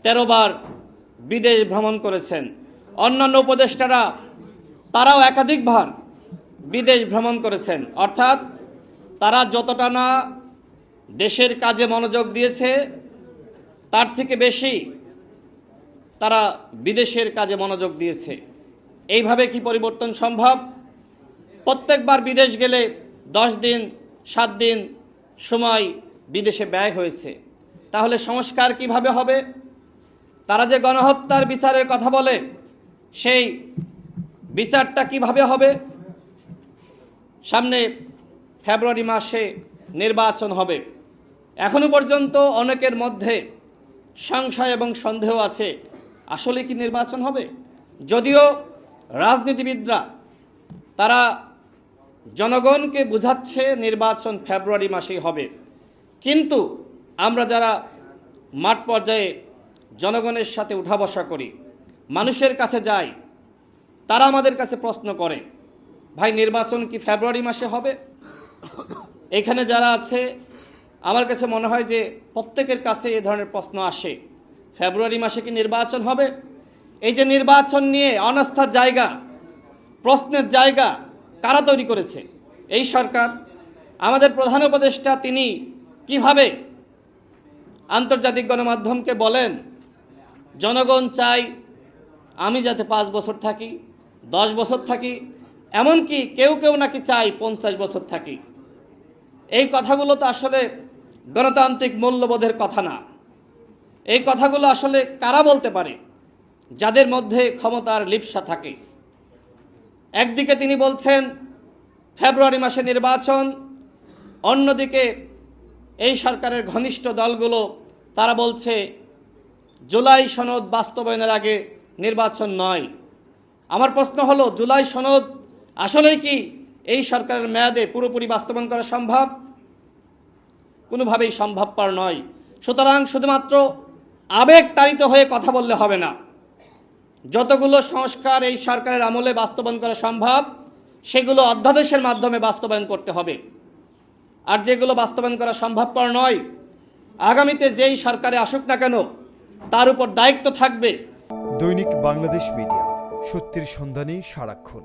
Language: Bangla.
13 বার বিদেশ ভ্রমণ করেছেন। অন্যান্য উপদেষ্টারা তারাও একাধিকবার বিদেশ ভ্রমণ করেছেন। অর্থাৎ তারা যতটা না দেশের কাজে মনোযোগ দিয়েছে তার থেকে বেশি তারা বিদেশের কাজে মনোযোগ দিয়েছে। এইভাবে কি পরিবর্তন সম্ভব? প্রত্যেকবার বিদেশ গেলে 10 দিন 7 দিন সময় বিদেশে ব্যয় হয়েছে। তাহলে সংস্কার কিভাবে হবে? তারা যে গণহত্যার বিচারের কথা বলে, সেই বিচারটা কিভাবে হবে? সামনে ফেব্রুয়ারি মাসে নির্বাচন হবে। এখনো পর্যন্ত অনেকের মধ্যে সংশয় এবং সন্দেহ আছে, আসলে কি নির্বাচন হবে? যদিও রাজনীতিবিদরা তারা জনগণকে বোঝাচ্ছে নির্বাচন ফেব্রুয়ারি মাসেই হবে, কিন্তু আমরা যারা মাঠ পর্যায়ে জনগণের সাথে উঠা বসা করি, মানুষের কাছে যাই, তারা আমাদের কাছে প্রশ্ন করে, ভাই নির্বাচন কি ফেব্রুয়ারি মাসে হবে? এখানে যারা আছে আমার কাছে মনে হয় যে প্রত্যেকের কাছে এই ধরনের প্রশ্ন আসে, ফেব্রুয়ারি মাসে কি নির্বাচন হবে? এই যে নির্বাচন নিয়ে অনাস্থার জায়গা, প্রশ্নের জায়গা কারা তৈরি করেছে? এই সরকার। আমাদের প্রধান উপদেষ্টা তিনি কিভাবে আন্তর্জাতিক গণমাধ্যমকে বলেন জনগণ চাই আমি যাতে 5 বছর থাকি, 10 বছর থাকি, এমনকি কেউ কেউ নাকি চাই 50 বছর থাকি। এই কথাগুলো তো আসলে গণতান্ত্রিক মূল্যবোধের কথা না। এই কথাগুলো আসলে কারা বলতে পারে? যাদের মধ্যে ক্ষমতার লিপ্সা থাকে। একদিকে তিনি বলছেন ফেব্রুয়ারি মাসে নির্বাচন, অন্যদিকে এই সরকারের ঘনিষ্ঠ দলগুলো তারা বলছে জুলাই সনদ বাস্তবায়নের আগে নির্বাচন নয়। আমার প্রশ্ন হলো, জুলাই সনদ আসলেই কি এই সরকারের মেয়াদে পুরোপুরি বাস্তবায়ন করা সম্ভব? কোনোভাবেই সম্ভবপর নয়। সুতরাং শুধুমাত্র আবেগ তাড়িত হয়ে কথা বললে হবে না। যতগুলো সংস্কার এই সরকারের আমলে বাস্তবায়ন করা সম্ভব সেগুলো অধ্যাদেশের মাধ্যমে বাস্তবায়ন করতে হবে। আর যেগুলো বাস্তবায়ন করা সম্ভবপর নয়, আগামীতে যেই সরকারে আসুক না কেন তার উপর দায়িত্ব থাকবে। দৈনিক বাংলাদেশ মিডিয়া, সত্যের সন্ধানে সারাক্ষণ।